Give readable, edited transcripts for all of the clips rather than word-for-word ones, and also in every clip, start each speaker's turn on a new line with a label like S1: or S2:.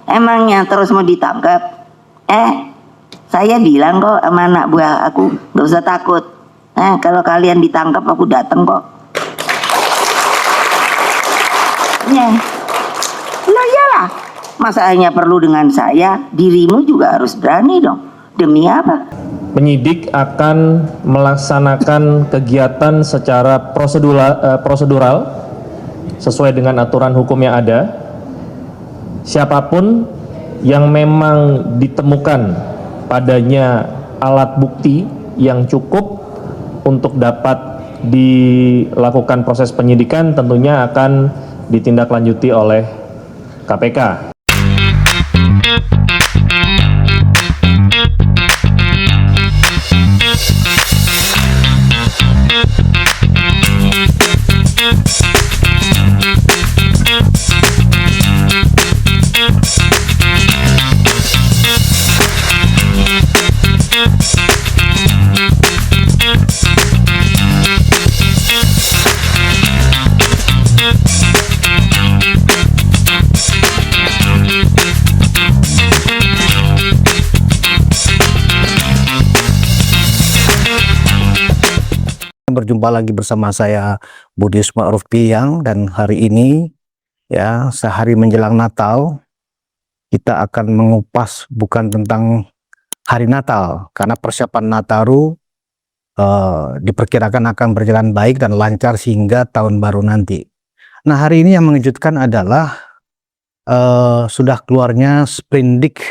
S1: Emangnya terus mau ditangkap? Saya bilang kok sama anak buah aku, nggak usah takut. Kalau kalian ditangkap aku datang kok. Lah iyalah, masa hanya perlu dengan saya, dirimu juga harus berani dong. Demi apa?
S2: Penyidik akan melaksanakan kegiatan secara prosedural sesuai dengan aturan hukum yang ada. Siapapun yang memang ditemukan padanya alat bukti yang cukup untuk dapat dilakukan proses penyidikan tentunya akan ditindaklanjuti oleh KPK.
S3: Berjumpa lagi bersama saya Budi Ismail Piang, dan hari ini ya sehari menjelang Natal kita akan mengupas bukan tentang hari Natal, karena persiapan Nataru diperkirakan akan berjalan baik dan lancar hingga tahun baru nanti. Nah, hari ini yang mengejutkan adalah sudah keluarnya sprindik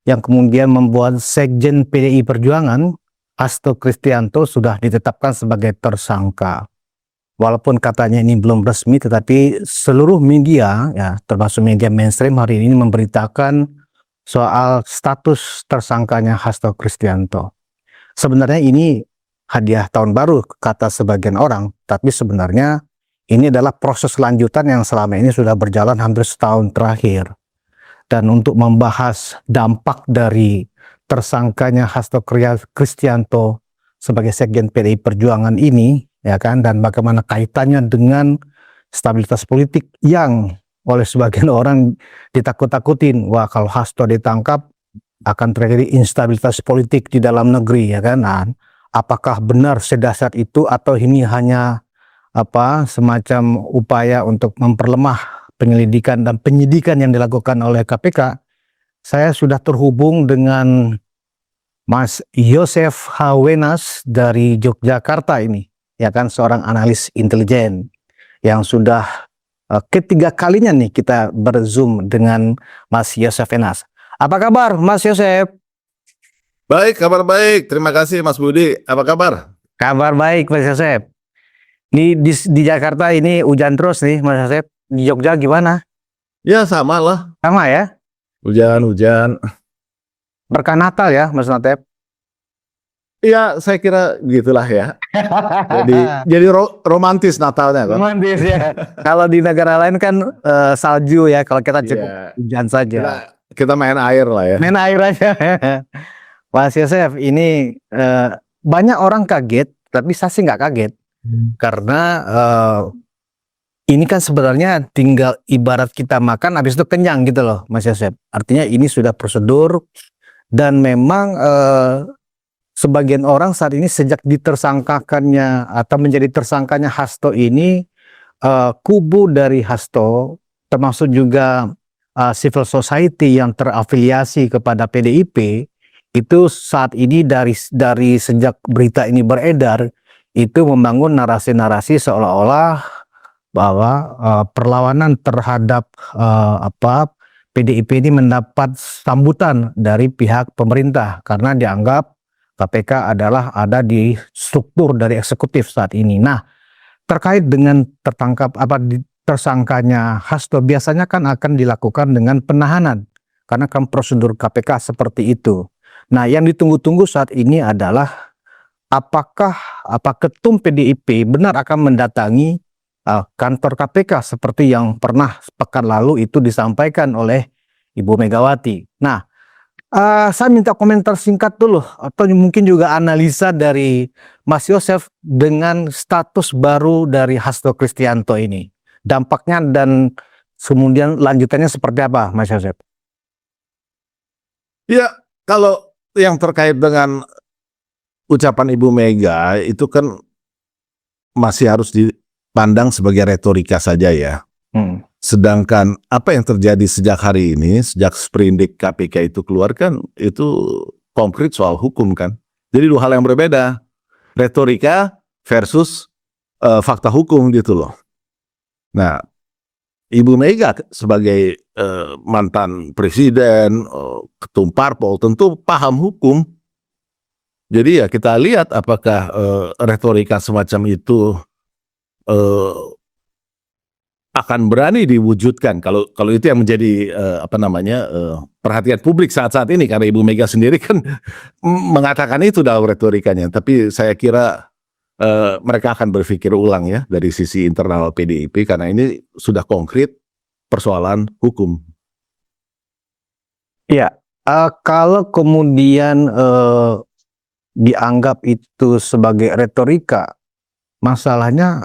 S3: yang kemudian membuat Sekjen PDI Perjuangan Hasto Kristianto sudah ditetapkan sebagai tersangka. Walaupun katanya ini belum resmi, tetapi seluruh media ya termasuk media mainstream hari ini memberitakan soal status tersangkanya Hasto Kristianto. Sebenarnya ini hadiah tahun baru kata sebagian orang, tapi sebenarnya ini adalah proses lanjutan yang selama ini sudah berjalan hampir setahun terakhir. Dan untuk membahas dampak dari tersangkanya Hasto Kristianto sebagai Sekjen PDI Perjuangan ini, ya kan, dan bagaimana kaitannya dengan stabilitas politik yang oleh sebagian orang ditakut-takutin, wah kalau Hasto ditangkap akan terjadi instabilitas politik di dalam negeri, ya kan. Nah, apakah benar sedahsyat itu atau ini hanya semacam upaya untuk memperlemah penyelidikan dan penyidikan yang dilakukan oleh KPK? Saya sudah terhubung dengan Mas Yosef Hawenas dari Yogyakarta ini, ya kan, seorang analis intelijen yang sudah ketiga kalinya nih kita berzoom dengan Mas Yosef Hawenas. Apa kabar Mas Yosef?
S4: Baik, kabar baik. Terima kasih Mas Budi. Apa kabar?
S3: Kabar baik Mas Yosef. Di Jakarta ini hujan terus nih Mas Yosef. Di Jogja gimana?
S4: Ya sama lah.
S3: Sama ya?
S4: Hujan.
S3: Berkah Natal ya Mas Natep?
S4: Iya, saya kira gitulah ya. jadi romantis Natalnya kan.
S3: Romantis ya. Kalau di negara lain kan salju ya, kalau kita cukup hujan saja.
S4: Kita main air lah ya.
S3: Main air aja. Mas Yosef, ini banyak orang kaget, tapi saya sih nggak kaget. Karena ini kan sebenarnya tinggal ibarat kita makan habis itu kenyang gitu loh Mas Yosef. Artinya ini sudah prosedur, dan memang sebagian orang saat ini sejak ditersangkakannya atau menjadi tersangkanya Hasto ini, kubu dari Hasto termasuk juga civil society yang terafiliasi kepada PDIP itu saat ini dari sejak berita ini beredar itu membangun narasi-narasi seolah-olah bahwa perlawanan terhadap PDIP ini mendapat sambutan dari pihak pemerintah karena dianggap KPK adalah ada di struktur dari eksekutif saat ini. Nah, terkait dengan tersangkanya Hasto biasanya kan akan dilakukan dengan penahanan karena kan prosedur KPK seperti itu. Nah, yang ditunggu-tunggu saat ini adalah apakah ketum PDIP benar akan mendatangi kantor KPK seperti yang pernah pekan lalu itu disampaikan oleh Ibu Megawati. Nah, saya minta komentar singkat dulu atau mungkin juga analisa dari Mas Yosef dengan status baru dari Hasto Kristianto ini, dampaknya dan kemudian lanjutannya seperti apa, Mas Yosep?
S4: Ya, kalau yang terkait dengan ucapan Ibu Mega itu kan masih harus dipandang sebagai retorika saja ya.
S3: Hmm.
S4: Sedangkan apa yang terjadi sejak hari ini, sejak sprindik KPK itu keluar kan, itu konkret soal hukum kan. Jadi dua hal yang berbeda. Retorika versus fakta hukum gitu loh. Nah, Ibu Mega sebagai mantan presiden, ketum parpol tentu paham hukum. Jadi ya kita lihat apakah retorika semacam itu akan berani diwujudkan kalau itu yang menjadi perhatian publik saat ini, karena Ibu Mega sendiri kan mengatakan itu dalam retorikanya. Tapi saya kira mereka akan berpikir ulang ya dari sisi internal PDIP, karena ini sudah konkret persoalan hukum.
S3: Iya, kalau kemudian dianggap itu sebagai retorika, masalahnya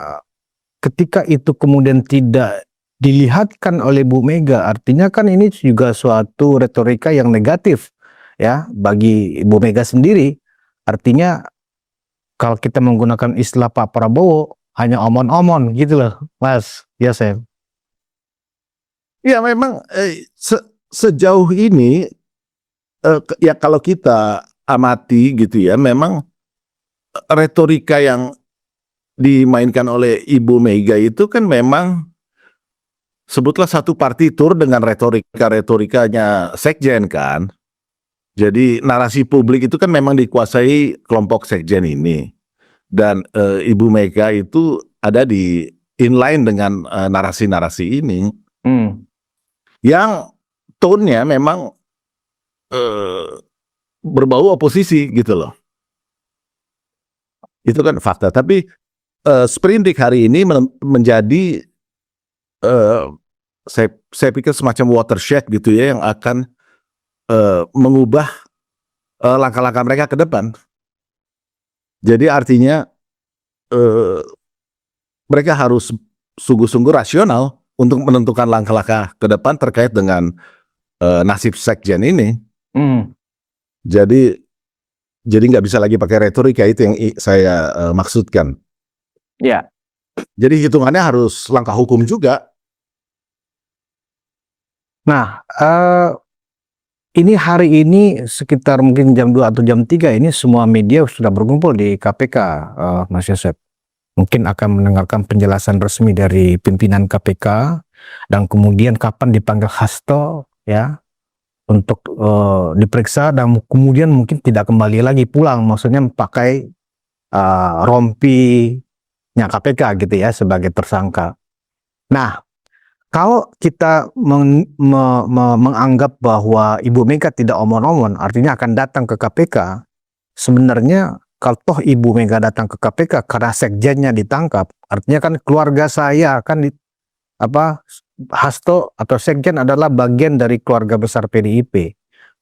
S3: ketika itu kemudian tidak dilihatkan oleh Bu Mega, artinya kan ini juga suatu retorika yang negatif ya bagi Bu Mega sendiri. Artinya kalau kita menggunakan istilah Pak Prabowo, hanya omon-omon gitu loh, Mas Yosef.
S4: Ya memang sejauh ini ya kalau kita amati gitu ya, memang retorika yang dimainkan oleh Ibu Mega itu kan memang sebutlah satu partitur dengan retorikanya sekjen kan. Jadi narasi publik itu kan memang dikuasai kelompok sekjen ini. Dan Ibu Mega itu ada di inline dengan narasi-narasi ini. Yang tone-nya memang berbau oposisi gitu loh. Itu kan fakta. Tapi sprindik hari ini menjadi saya pikir semacam watershed gitu ya, yang akan mengubah langkah-langkah mereka ke depan. Jadi artinya mereka harus sungguh-sungguh rasional untuk menentukan langkah-langkah ke depan terkait dengan nasib sekjen ini. Jadi nggak bisa lagi pakai retorika, itu yang saya maksudkan.
S3: Ya.
S4: Jadi hitungannya harus langkah hukum juga.
S3: Nah, ini hari ini sekitar mungkin jam 2 atau jam 3 ini semua media sudah berkumpul di KPK, Mas Yosef. Mungkin akan mendengarkan penjelasan resmi dari pimpinan KPK dan kemudian kapan dipanggil Hasto ya untuk diperiksa, dan kemudian mungkin tidak kembali lagi pulang, maksudnya pakai rompinya KPK gitu ya sebagai tersangka. Nah, kalau kita menganggap bahwa Ibu Mega tidak omon-omon, artinya akan datang ke KPK, sebenarnya kalau toh Ibu Mega datang ke KPK karena sekjennya ditangkap, artinya kan keluarga saya kan Hasto atau sekjen adalah bagian dari keluarga besar PDIP.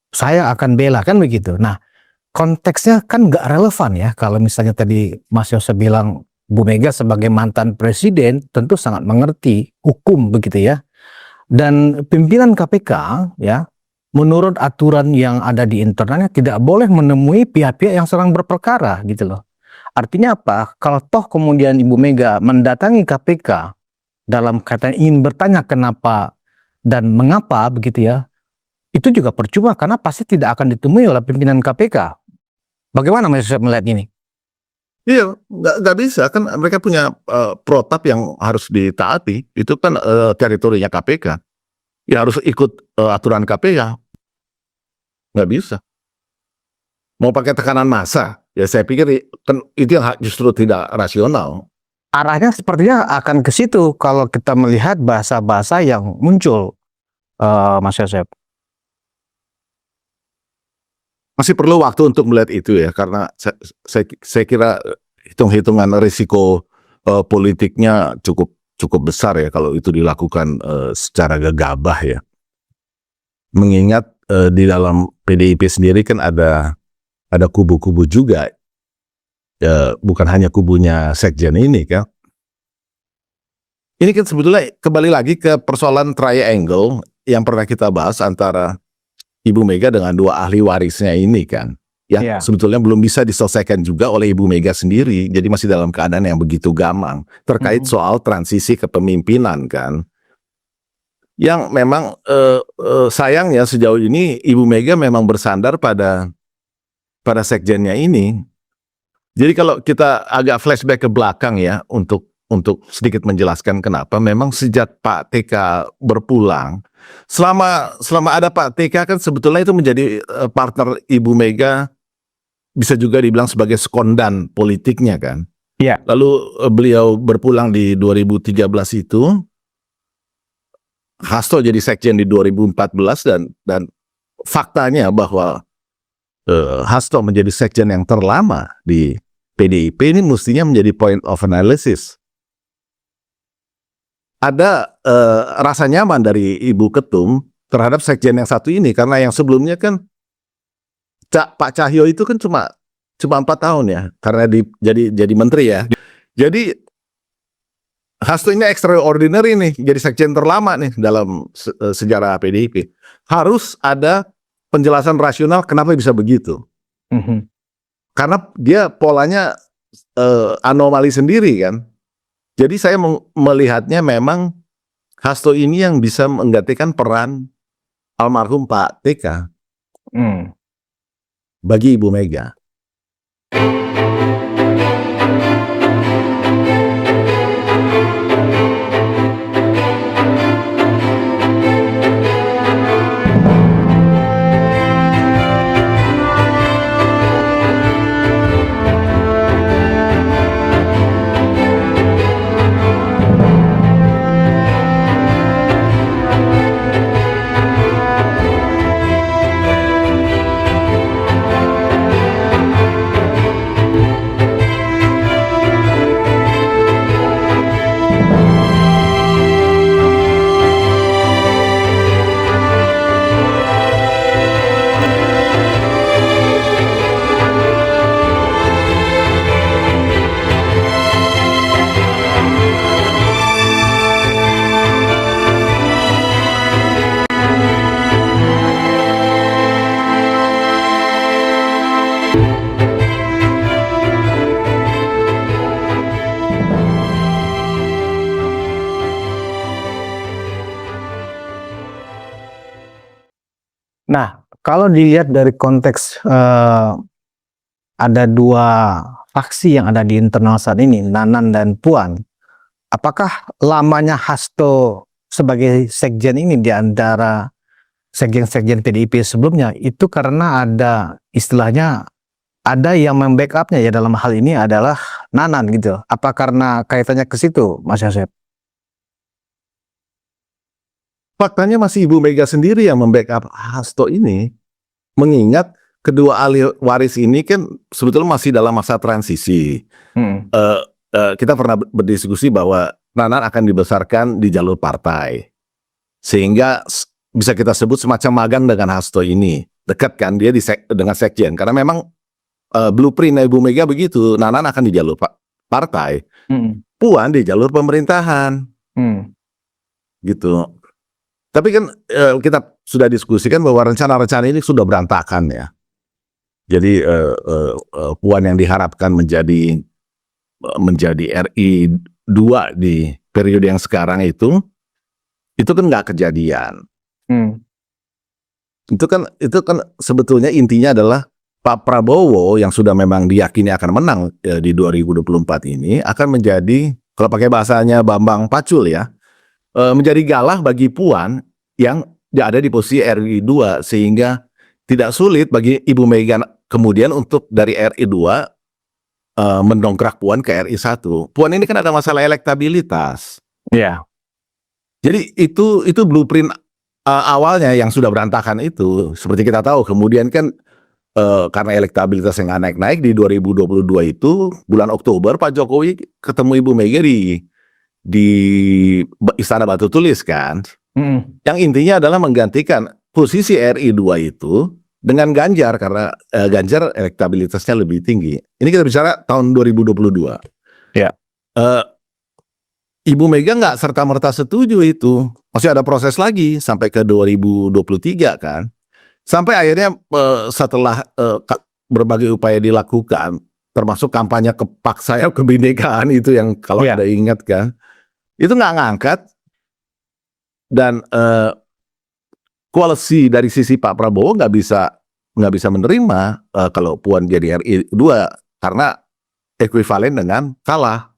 S3: Saya akan bela, kan begitu. Nah, konteksnya kan nggak relevan ya. Kalau misalnya tadi Mas Yosef bilang Bu Mega sebagai mantan presiden tentu sangat mengerti hukum begitu ya. Dan pimpinan KPK ya, menurut aturan yang ada di internalnya tidak boleh menemui pihak-pihak yang sedang berperkara gitu loh. Artinya apa? Kalau toh kemudian Ibu Mega mendatangi KPK dalam kaitan ingin bertanya kenapa dan mengapa begitu ya, itu juga percuma karena pasti tidak akan ditemui oleh pimpinan KPK. Bagaimana Mas Yosef melihat ini?
S4: Iya, nggak bisa kan, mereka punya protap yang harus ditaati. Itu kan teritorinya KPK. Ya harus ikut aturan KPK. Nggak bisa. Mau pakai tekanan massa, ya saya pikir kan itu yang justru tidak rasional.
S3: Arahnya sepertinya akan ke situ kalau kita melihat bahasa-bahasa yang muncul, Mas Yosef.
S4: Masih perlu waktu untuk melihat itu ya, karena saya kira hitung-hitungan risiko politiknya cukup besar ya kalau itu dilakukan secara gegabah ya. Mengingat di dalam PDIP sendiri kan ada kubu-kubu juga. Bukan hanya kubunya sekjen ini kan. ini kan sebetulnya kembali lagi ke persoalan triangle yang pernah kita bahas antara Ibu Mega dengan dua ahli warisnya ini kan. Yang
S3: Iya.
S4: sebetulnya belum bisa diselesaikan juga oleh Ibu Mega sendiri. Jadi masih dalam keadaan yang begitu gamang. Terkait soal transisi kepemimpinan kan. Yang memang sayangnya sejauh ini Ibu Mega memang bersandar pada sekjennya ini. Jadi kalau kita agak flashback ke belakang ya untuk sedikit menjelaskan kenapa memang sejak Pak TK berpulang, selama ada Pak TK kan sebetulnya itu menjadi partner Ibu Mega, bisa juga dibilang sebagai sekondan politiknya kan.
S3: Iya.
S4: Lalu beliau berpulang di 2013 itu, Hasto jadi sekjen di 2014 dan faktanya bahwa Hasto menjadi sekjen yang terlama di PDIP ini mestinya menjadi point of analysis. Ada rasa nyaman dari Ibu Ketum terhadap sekjen yang satu ini karena yang sebelumnya kan Pak Cahyo itu kan cuma 4 tahun ya karena jadi menteri ya. Jadi Hasto ini extraordinary nih jadi sekjen terlama nih dalam sejarah PDIP. Harus ada penjelasan rasional kenapa bisa begitu. Karena dia polanya anomali sendiri kan. Jadi saya melihatnya memang Hasto ini yang bisa menggantikan peran almarhum Pak TK bagi Ibu Mega.
S3: Nah, kalau dilihat dari konteks ada dua faksi yang ada di internal saat ini, Nanan dan Puan, apakah lamanya Hasto sebagai sekjen ini di antara sekjen-sekjen PDIP sebelumnya itu karena ada istilahnya ada yang membackupnya ya dalam hal ini adalah Nanan gitu. Apa karena kaitannya ke situ, Mas Yosep?
S4: Faktanya masih Ibu Mega sendiri yang membackup Hasto ini, mengingat kedua ahli waris ini kan sebetulnya masih dalam masa transisi. Kita pernah berdiskusi bahwa Nanan akan dibesarkan di jalur partai, sehingga bisa kita sebut semacam magang dengan Hasto ini, dekat kan dia dengan sekjen, karena memang blueprint Ibu Mega begitu, Nanan akan di jalur partai, Puan di jalur pemerintahan, gitu. Tapi kan kita sudah diskusikan bahwa rencana-rencana ini sudah berantakan ya. Jadi Puan yang diharapkan menjadi RI 2 di periode yang sekarang itu kan nggak kejadian. Itu kan sebetulnya intinya adalah Pak Prabowo yang sudah memang diyakini akan menang di 2024 ini akan menjadi, kalau pakai bahasanya Bambang Pacul ya, menjadi galah bagi Puan yang ada di posisi RI 2, sehingga tidak sulit bagi Ibu Mega kemudian untuk dari RI 2 mendongkrak Puan ke RI 1. Puan ini kan ada masalah elektabilitas.
S3: Iya.
S4: Jadi itu blueprint awalnya yang sudah berantakan itu. Seperti kita tahu kemudian kan karena elektabilitas yang nggak naik-naik di 2022 itu bulan Oktober Pak Jokowi ketemu Ibu Mega di Istana Batu Tulis kan. Yang intinya adalah menggantikan posisi RI 2 itu dengan Ganjar karena Ganjar elektabilitasnya lebih tinggi. Ini kita bicara tahun 2022.
S3: Ya.
S4: Ibu Mega nggak serta-merta setuju itu. Masih ada proses lagi sampai ke 2023 kan. Sampai akhirnya setelah berbagai upaya dilakukan, termasuk kampanye kepaksa kebinekaan itu yang kalau
S3: Iya.
S4: ada ingat kan, itu nggak ngangkat. Dan koalisi dari sisi Pak Prabowo nggak bisa menerima kalau Puan jadi RI 2 karena ekuivalen dengan kalah,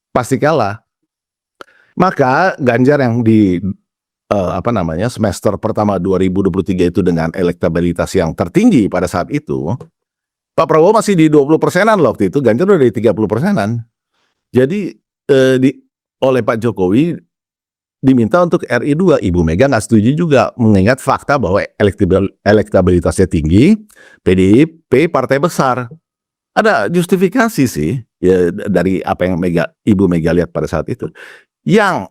S4: pasti kalah. Maka Ganjar yang di semester pertama 2023 itu dengan elektabilitas yang tertinggi pada saat itu, Pak Prabowo masih di 20%-an loh waktu itu, Ganjar udah di 30%-an. Jadi oleh Pak Jokowi diminta untuk RI 2. Ibu Mega nggak setuju juga, mengingat fakta bahwa elektabilitasnya tinggi, PDIP partai besar. Ada justifikasi sih ya dari apa yang Ibu Mega lihat pada saat itu. Yang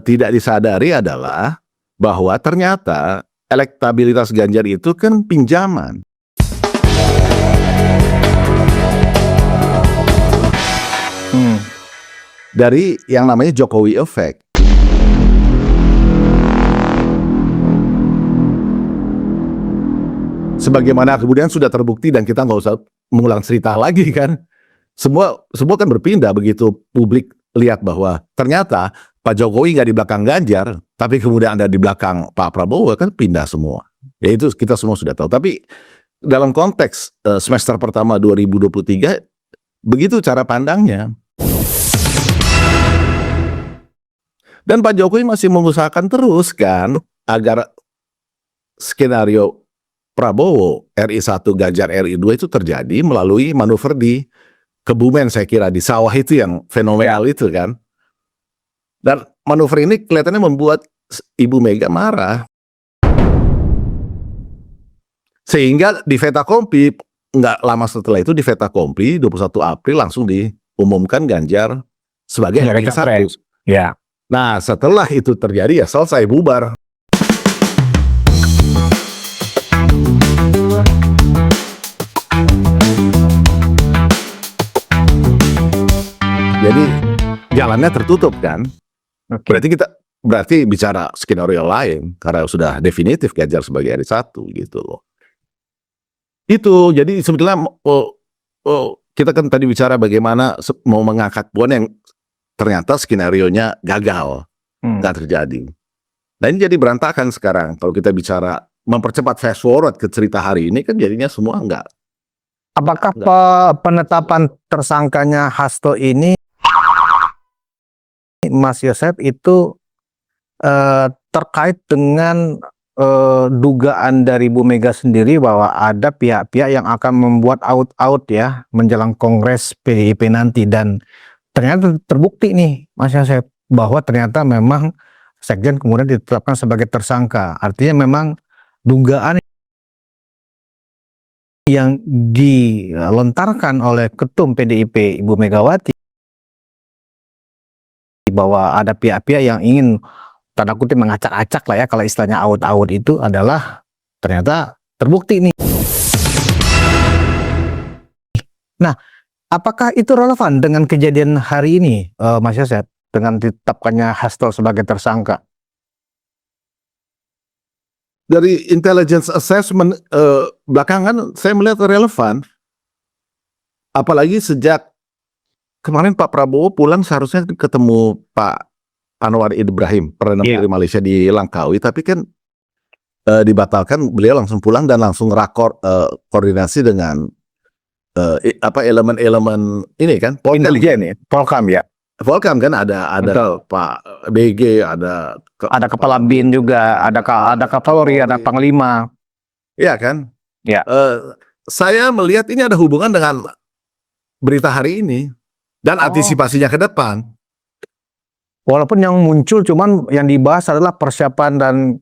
S4: tidak disadari adalah bahwa ternyata elektabilitas Ganjar itu kan pinjaman. Dari yang namanya Jokowi Effect. Sebagaimana kemudian sudah terbukti dan kita nggak usah mengulang cerita lagi kan. Semua kan berpindah begitu publik lihat bahwa ternyata Pak Jokowi nggak di belakang Ganjar, tapi kemudian ada di belakang Pak Prabowo, kan pindah semua. Ya itu kita semua sudah tahu. Tapi dalam konteks semester pertama 2023, begitu cara pandangnya. Dan Pak Jokowi masih mengusahakan terus kan agar skenario Prabowo RI1 Ganjar RI2 itu terjadi melalui manuver di Kebumen, saya kira di sawah itu yang fenomenal itu kan. Dan manuver ini kelihatannya membuat Ibu Mega marah. Sehingga di fait accompli, nggak lama setelah itu di fait accompli 21 April langsung diumumkan Ganjar sebagai RI1.
S3: Ya.
S4: Nah setelah itu terjadi ya selesai, bubar. Jadi jalannya tertutup kan. Berarti bicara skenario lain karena sudah definitif Ganjar sebagai RI1 gitu loh. Itu jadi sebetulnya kita kan tadi bicara bagaimana mau mengangkat Puan yang ternyata skenarionya gagal, nggak terjadi. Nah ini jadi berantakan sekarang. Kalau kita bicara mempercepat fast forward ke cerita hari ini kan jadinya semua enggak.
S3: Apakah penetapan tersangkanya Hasto ini, Mas Yosef, itu terkait dengan dugaan dari Bu Mega sendiri bahwa ada pihak-pihak yang akan membuat out-out ya menjelang Kongres PDIP nanti, dan ternyata terbukti nih Mas Yosef bahwa ternyata memang Sekjen kemudian ditetapkan sebagai tersangka. Artinya memang dugaan yang dilontarkan oleh Ketum PDIP Ibu Megawati bahwa ada pihak-pihak yang ingin tanda kutip mengacak-acak lah ya, kalau istilahnya out-out itu adalah ternyata terbukti nih. Nah, apakah itu relevan dengan kejadian hari ini, Mas Yosef, dengan ditetapkannya Hasto sebagai tersangka?
S4: Dari intelligence assessment belakangan saya melihat relevan. Apalagi sejak kemarin Pak Prabowo pulang seharusnya ketemu Pak Anwar Ibrahim, Perdana Menteri Malaysia di Langkawi, tapi kan dibatalkan, beliau langsung pulang dan langsung koordinasi dengan elemen-elemen ini kan, intelijen ya, Polkam ya. Polkam kan ada Pak BG, ada
S3: kepala BIN juga, ada Kapolri, ada Panglima.
S4: Iya kan?
S3: Ya.
S4: Saya melihat ini ada hubungan dengan berita hari ini dan antisipasinya ke depan.
S3: Walaupun yang muncul cuman yang dibahas adalah persiapan dan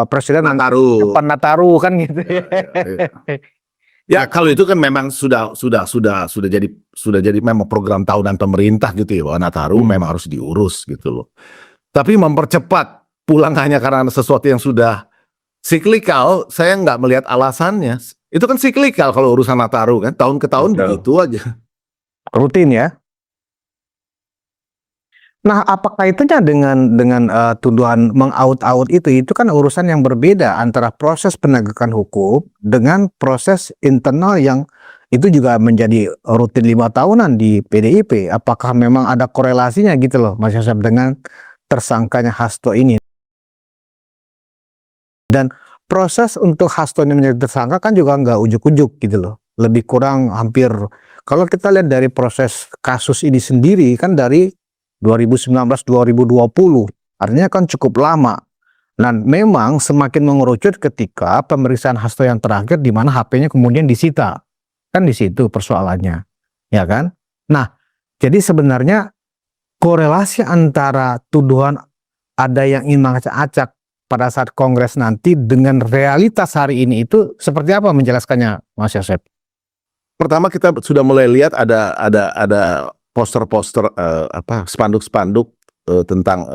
S3: Presiden Nataru kan gitu.
S4: Ya kalau itu kan memang sudah jadi memang program tahunan pemerintah gitu ya, bahwa Nataru memang harus diurus gitu loh. Tapi mempercepat pulang hanya karena sesuatu yang sudah siklikal, saya nggak melihat alasannya. Itu kan siklikal kalau urusan Nataru kan, tahun ke tahun begitu aja.
S3: Rutin ya. Nah, apa kaitannya dengan tuduhan mengaut-aut itu? Itu kan urusan yang berbeda antara proses penegakan hukum dengan proses internal yang itu juga menjadi rutin 5 tahunan di PDIP. Apakah memang ada korelasinya gitu loh, Mas Yosef, dengan tersangkanya Hasto ini? Dan proses untuk Hasto ini menjadi tersangka kan juga nggak ujuk-ujuk gitu loh. Lebih kurang hampir, kalau kita lihat dari proses kasus ini sendiri kan dari 2019-2020, artinya kan cukup lama. Dan memang semakin mengerucut ketika pemeriksaan Hasto yang terakhir di mana HP-nya kemudian disita. Kan di situ persoalannya, ya kan? Nah, jadi sebenarnya korelasi antara tuduhan ada yang ingin mengacak-acak pada saat Kongres nanti dengan realitas hari ini itu seperti apa menjelaskannya, Mas Yosef?
S4: Pertama kita sudah mulai lihat ada poster-poster spanduk-spanduk tentang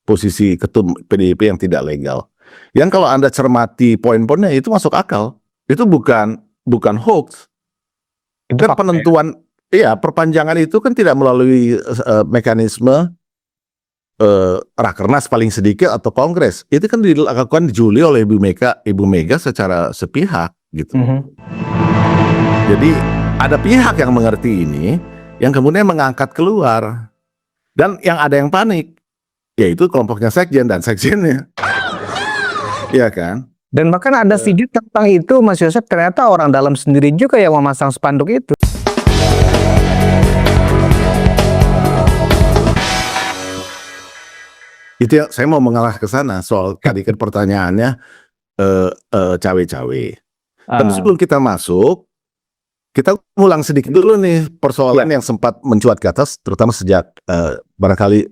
S4: posisi ketum PDIP yang tidak legal. Yang kalau Anda cermati poin-poinnya itu masuk akal. Itu bukan hoax.
S3: Itu
S4: Kan
S3: fakta ya?
S4: penentuan perpanjangan itu kan tidak melalui mekanisme Rakernas paling sedikit atau Kongres. Itu kan dilakukan di Juli oleh Ibu Mega secara sepihak gitu. Jadi ada pihak yang mengerti ini, yang kemudian mengangkat keluar. Dan yang ada yang panik, yaitu kelompoknya Sekjen dan Sekjennya. Iya kan?
S3: Dan bahkan ada video tentang itu, Mas Yosef, ternyata orang dalam sendiri juga yang memasang spanduk itu.
S4: Itu yang saya mau mengarah ke sana soal tadi kan pertanyaannya cawe-cawe. Tapi sebelum kita masuk, kita ulang sedikit dulu nih persoalan yang sempat mencuat ke atas, terutama sejak barangkali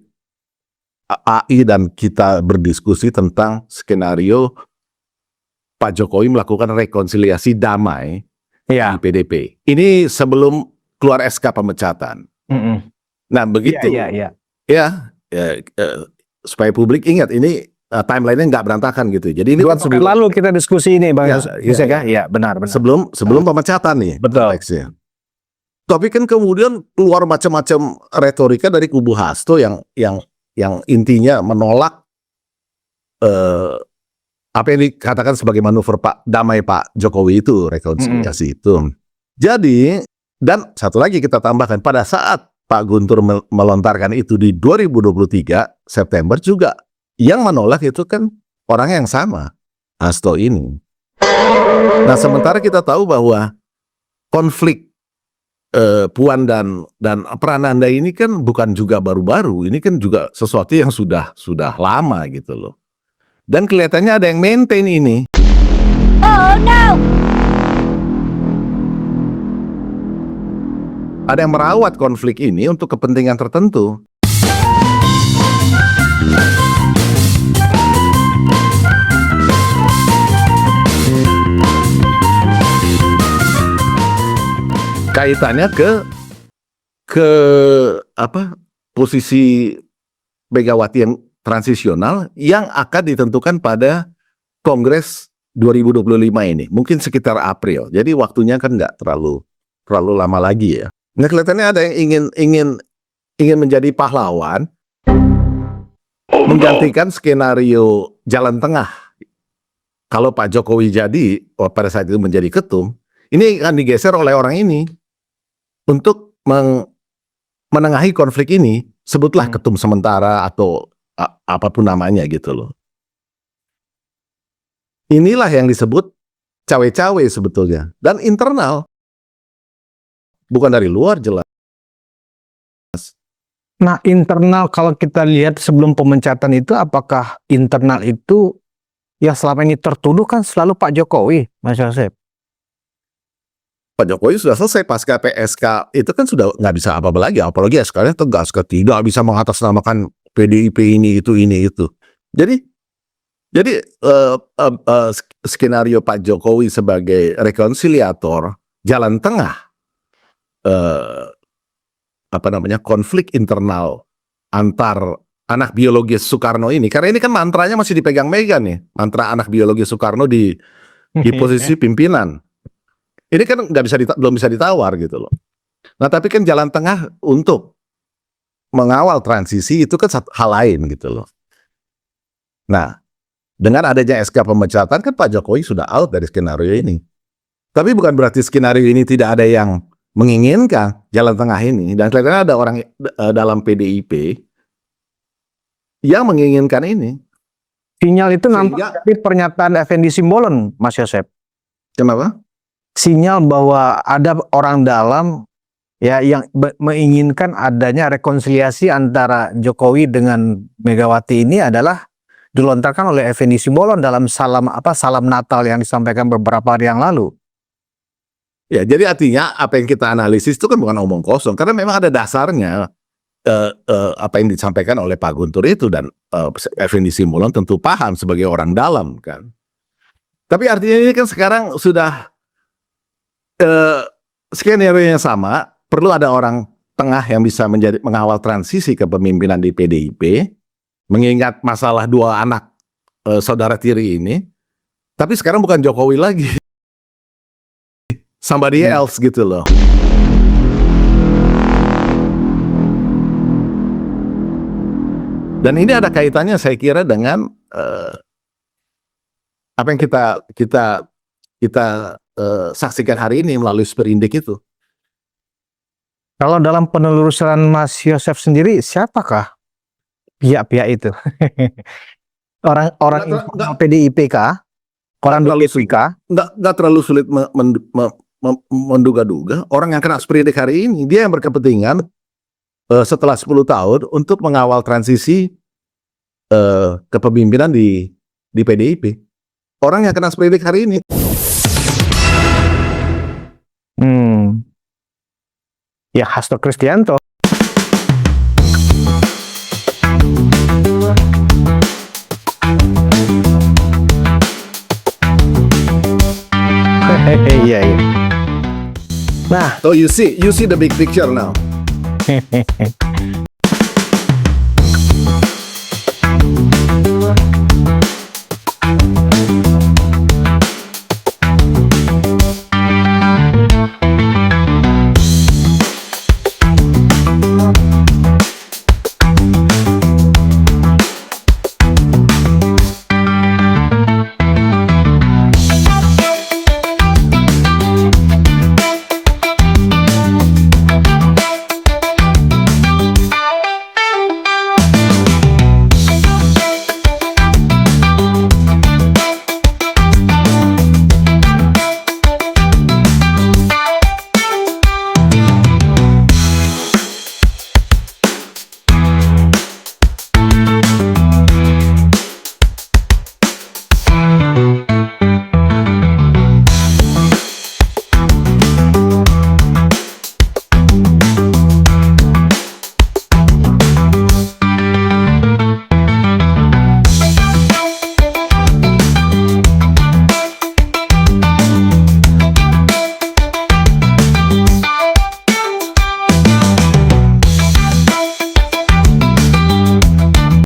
S4: AI dan kita berdiskusi tentang skenario Pak Jokowi melakukan rekonsiliasi damai di PDP. Ini sebelum keluar SK pemecatan. Nah begitu. Supaya publik ingat ini timelinenya nggak berantakan gitu. Jadi ini kan
S3: lalu kita diskusi ini, Bang Yosef ya? Iya, benar.
S4: Sebelum pemecatan nih.
S3: Betul.
S4: Tapi kan kemudian keluar macam-macam retorika dari kubu Hasto yang intinya menolak apa yang dikatakan sebagai manuver damai Pak Jokowi itu, rekonsiliasi itu. Jadi, dan satu lagi kita tambahkan, pada saat Pak Guntur melontarkan itu di 2023 September juga, yang menolak itu kan orang yang sama, Hasto ini. Nah, sementara kita tahu bahwa konflik Puan dan Prananda ini kan bukan juga baru-baru, ini kan juga sesuatu yang sudah lama gitu loh. Dan kelihatannya ada yang maintain ini.
S5: Oh no!
S4: Ada yang merawat konflik ini untuk kepentingan tertentu. Kaitannya ke posisi Megawati yang transisional yang akan ditentukan pada Kongres 2025 ini, mungkin sekitar April. Jadi waktunya kan nggak terlalu lama lagi ya. Nah, kelihatannya ada yang ingin menjadi pahlawan, menggantikan skenario jalan tengah. Kalau Pak Jokowi jadi pada saat itu menjadi ketum, ini akan digeser oleh orang ini untuk menengahi konflik ini, sebutlah ketum sementara atau apapun namanya gitu loh. Inilah yang disebut cawe-cawe sebetulnya, dan internal, bukan dari luar jelas.
S3: Nah, internal kalau kita lihat sebelum pemecatan itu, apakah internal itu yang selama ini tertuduh kan selalu Pak Jokowi, Mas Yosef?
S4: Pak Jokowi sudah selesai pasca PSK, itu kan sudah nggak bisa apa-apa lagi, apalagi SK-nya tegas, tidak bisa mengatasnamakan PDIP ini itu. Jadi skenario Pak Jokowi sebagai rekonsiliator, jalan tengah, konflik internal antar anak biologis Soekarno ini, karena ini kan mantranya masih dipegang Mega nih, mantra anak biologis Soekarno di posisi pimpinan. Ini kan belum bisa ditawar gitu loh. Nah, tapi kan jalan tengah untuk mengawal transisi itu kan hal lain gitu loh. Nah, dengan adanya SK pemecatan kan Pak Jokowi sudah out dari skenario ini. Tapi bukan berarti skenario ini tidak ada yang menginginkan jalan tengah ini. Dan kelihatannya ada orang dalam PDIP yang menginginkan ini.
S3: Sinyal itu
S4: Sehingga-
S3: nampak dari pernyataan Effendi Simbolon, Mas Yosep.
S4: Kenapa?
S3: Sinyal bahwa ada orang dalam ya yang menginginkan adanya rekonsiliasi antara Jokowi dengan Megawati ini adalah dilontarkan oleh Effendi Simbolon dalam salam Natal yang disampaikan beberapa hari yang lalu.
S4: Ya, jadi artinya apa yang kita analisis itu kan bukan omong kosong. Karena memang ada dasarnya apa yang disampaikan oleh Pak Guntur itu. Dan Effendi Simbolon tentu paham sebagai orang dalam kan. Tapi artinya ini kan sekarang sudah skenario yang sama. Perlu ada orang tengah yang bisa mengawal transisi kepemimpinan di PDIP. Mengingat masalah dua anak saudara tiri ini. Tapi sekarang bukan Jokowi lagi. Somebody else gitu loh. Dan ini ada kaitannya saya kira dengan apa yang kita saksikan hari ini melalui Sprindik itu.
S3: Kalau dalam penelusuran Mas Yosef sendiri, siapakah pihak-pihak itu? Orang internal PDIP kah? Orang PDIP kah?
S4: Nggak terlalu sulit menduga-duga. Orang yang kena Sprindik hari ini, dia yang berkepentingan setelah 10 tahun untuk mengawal transisi kepemimpinan di PDIP. Orang yang kena Sprindik hari ini.
S3: Ya, Hasto Kristianto. Iya. Nah,
S4: So you see the big picture now.